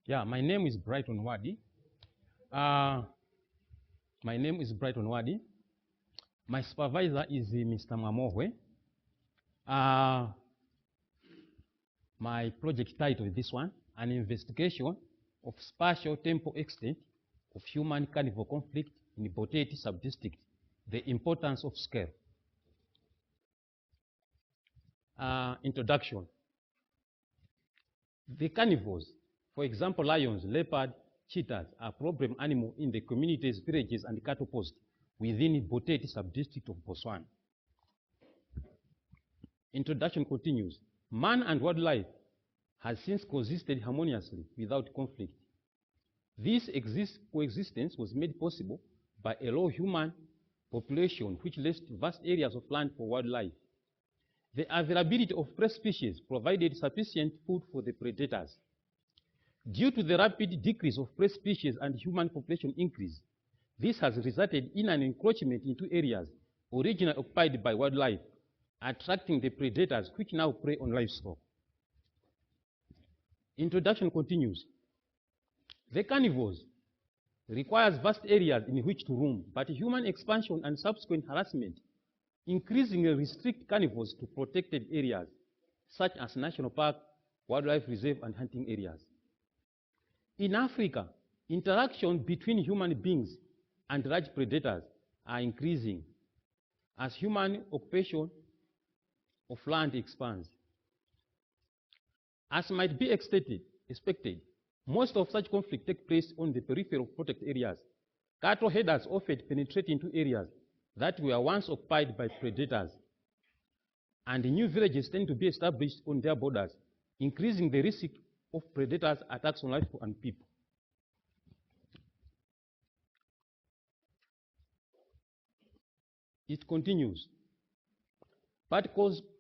Yeah, my name is Wadi. Uh, my name is Wadi. My supervisor is Mr. Mamohwe. My project title is this one, an investigation of spatial temporal extent of human carnivore conflict in Boteti subdistrict, the importance of scale. Introduction. The carnivores, for example, lions, leopard, cheetahs, are problem animals in the communities, villages, and cattle posts within Boteti subdistrict of Botswana. Introduction continues. Man and wildlife has since coexisted harmoniously without conflict. This coexistence was made possible by a low human population which left vast areas of land for wildlife. The availability of prey species provided sufficient food for the predators. Due to the rapid decrease of prey species and human population increase, this has resulted in an encroachment into areas originally occupied by wildlife, attracting the predators which now prey on livestock. Introduction continues. The carnivores requires vast areas in which to roam, but human expansion and subsequent harassment increasingly restrict carnivores to protected areas, such as national park, wildlife reserve, and hunting areas. In Africa, interaction between human beings and large predators are increasing as human occupation of land expands. As might be expected, most of such conflict take place on the periphery of protected areas. Cattle herders often penetrate into areas that were once occupied by predators, and new villages tend to be established on their borders, increasing the risk of predators' attacks on life and people. It continues. But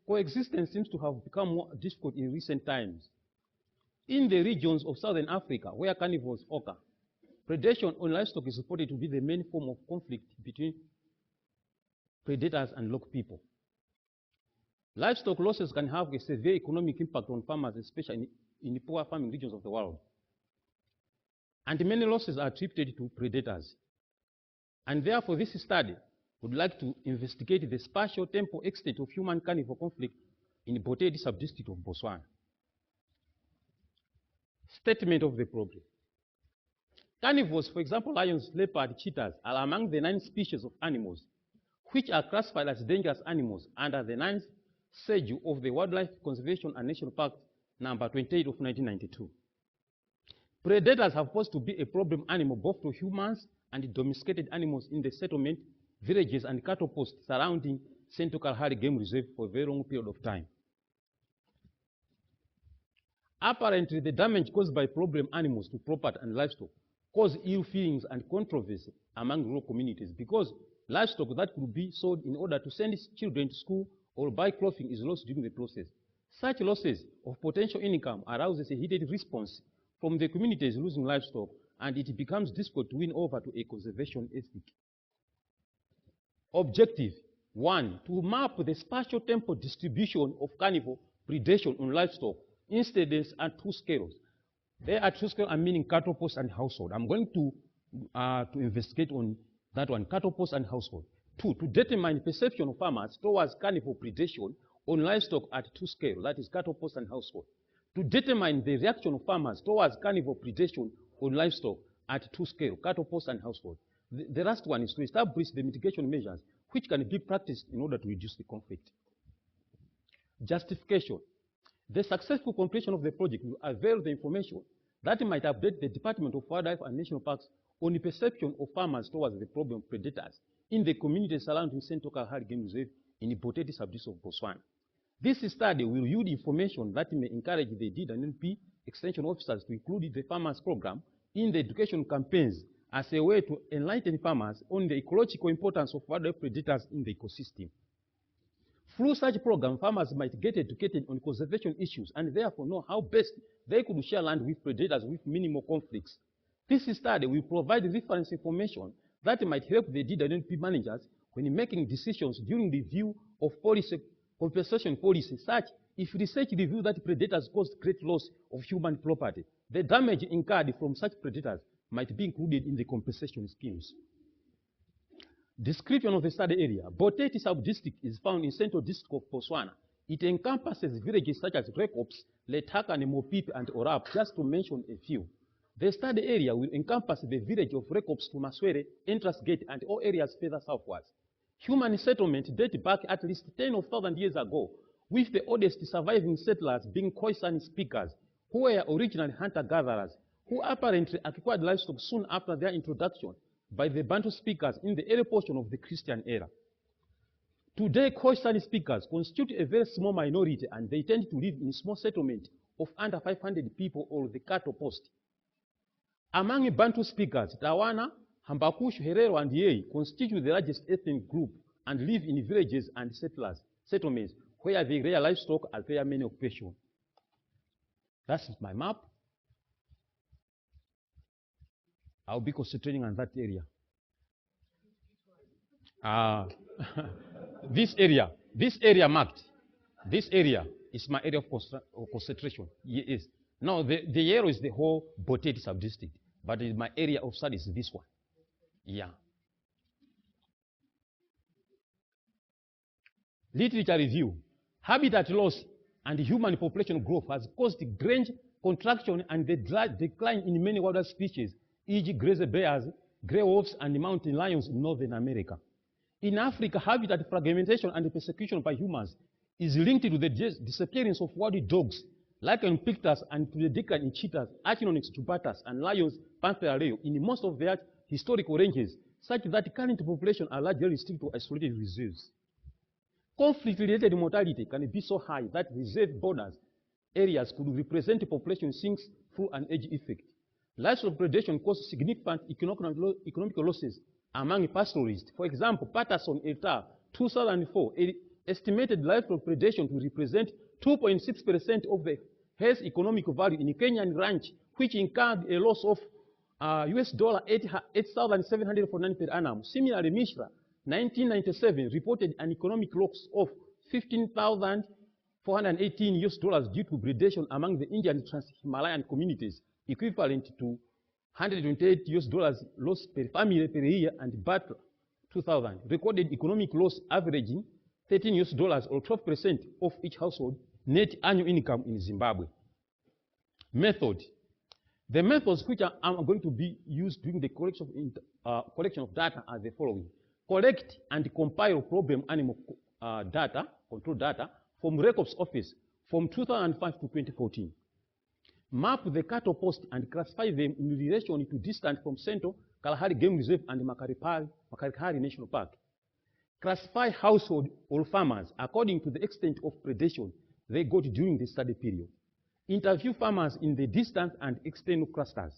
coexistence seems to have become more difficult in recent times. In the regions of southern Africa, where carnivores occur, predation on livestock is reported to be the main form of conflict between predators and local people. Livestock losses can have a severe economic impact on farmers, especially in poor farming regions of the world. And many losses are attributed to predators. And therefore, this study would like to investigate the spatial temporal extent of human carnivore conflict in Boteti subdistrict of Botswana. Statement of the problem. Carnivores, for example, lions, leopard, cheetahs, are among the 9 species of animals which are classified as dangerous animals under the 9th schedule of the Wildlife Conservation and National Park number 28 of 1992. Predators have posed to be a problem animal both to humans and domesticated animals in the settlement, villages, and cattle posts surrounding Central Kalahari Game Reserve for a very long period of time. Apparently, the damage caused by problem animals to property and livestock cause ill feelings and controversy among rural communities because livestock that could be sold in order to send children to school or buy clothing is lost during the process. Such losses of potential income arouses a heated response from the communities losing livestock, and it becomes difficult to win over to a conservation ethic. Objective 1, to map the spatial temporal distribution of carnivore predation on livestock incidence at 2 scales. There are 2 scales, meaning cattle post and household. I'm going to investigate on that one, cattle post and household. 2, to determine perception of farmers towards carnivore predation on livestock at 2 scales, that is cattle post and household. To determine the reaction of farmers towards carnivore predation on livestock at 2 scales, cattle post and household. The last one is to establish the mitigation measures which can be practiced in order to reduce the conflict. Justification. The successful completion of the project will avail the information that might update the Department of Wildlife and National Parks on the perception of farmers towards the problem predators in the communities surrounding Central Kalahari Game Reserve in the Boteti subdistrict of Botswana. This study will yield information that may encourage the DWNP extension officers to include the farmers program in the education campaigns as a way to enlighten farmers on the ecological importance of wildlife predators in the ecosystem. Through such program, farmers might get educated on conservation issues and therefore know how best they could share land with predators with minimal conflicts. This study will provide reference information that might help the DWNP managers when making decisions during the review of compensation policy, such if research reveals that predators caused great loss of human property, the damage incurred from such predators might be included in the compensation schemes. Description of the study area. Boteti sub-district is found in central district of Botswana. It encompasses villages such as Rekops, Letaka, Mopipi, and Orap, just to mention a few. The study area will encompass the village of Rekops to Maswere, Entrance Gate, and all areas further southwards. Human settlement date back at least 10,000 years ago, with the oldest surviving settlers being Khoisan speakers, who were originally hunter-gatherers, who apparently acquired livestock soon after their introduction by the Bantu speakers in the early portion of the Christian era. Today, Khoisan speakers constitute a very small minority, and they tend to live in small settlements of under 500 people or the cattle post. Among Bantu speakers, Tawana, Hambakush, Herero, and Yei constitute the largest ethnic group and live in villages and settlements where they rear livestock as their main occupation. That's my map. I'll be concentrating on that area. This area marked, this area is my area of concentration. Yes. Now, the yellow is the whole Boteti sub-district, but my area of study is this one. Yeah. Literature review. Habitat loss and human population growth has caused range contraction and the decline in many wild species, e.g. grizzly bears, grey wolves, and mountain lions in Northern America. In Africa, habitat fragmentation and persecution by humans is linked to the disappearance of wild dogs, lichen pictus, and to the decline in cheetahs, Achinonyx jubatus, and lions, Panthera leo, in most of their historical ranges, such that current populations are largely restricted to isolated reserves. Conflict-related mortality can be so high that reserve borders areas could represent population sinks through an age effect. Livestock predation causes significant economic losses among pastoralists. For example, Patterson et al. 2004 estimated livestock predation to represent 2.6% of the health economic value in Kenyan ranch, which incurred a loss of US $8,749 per annum. Similarly, Mishra, 1997, reported an economic loss of $15,418 due to predation among the Indian trans-Himalayan communities, equivalent to $128 loss per family per year, and Batra, 2000, recorded economic loss averaging $13 or 12% of each household net annual income in Zimbabwe. Method. The methods which are going to be used during the collection of data are the following. Collect and compile problem animal data, control data, from Records Office from 2005 to 2014. Map the cattle post and classify them in relation to distance from Central Kalahari Game Reserve and Makarikari National Park. Classify household or farmers according to the extent of predation they got during the study period. Interview farmers in the distant and external clusters.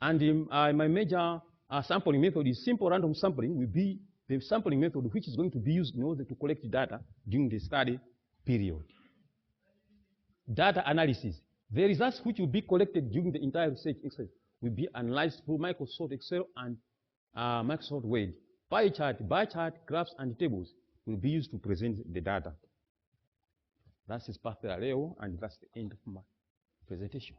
And my major sampling method is simple random sampling will be the sampling method which is going to be used in order to collect data during the study period. Data analysis. The results which will be collected during the entire research exercise will be analyzed through Microsoft Excel and Microsoft Word. Pie chart, bar chart, graphs, and tables will be used to present the data. That is Panthera leo, and that's the end of my presentation.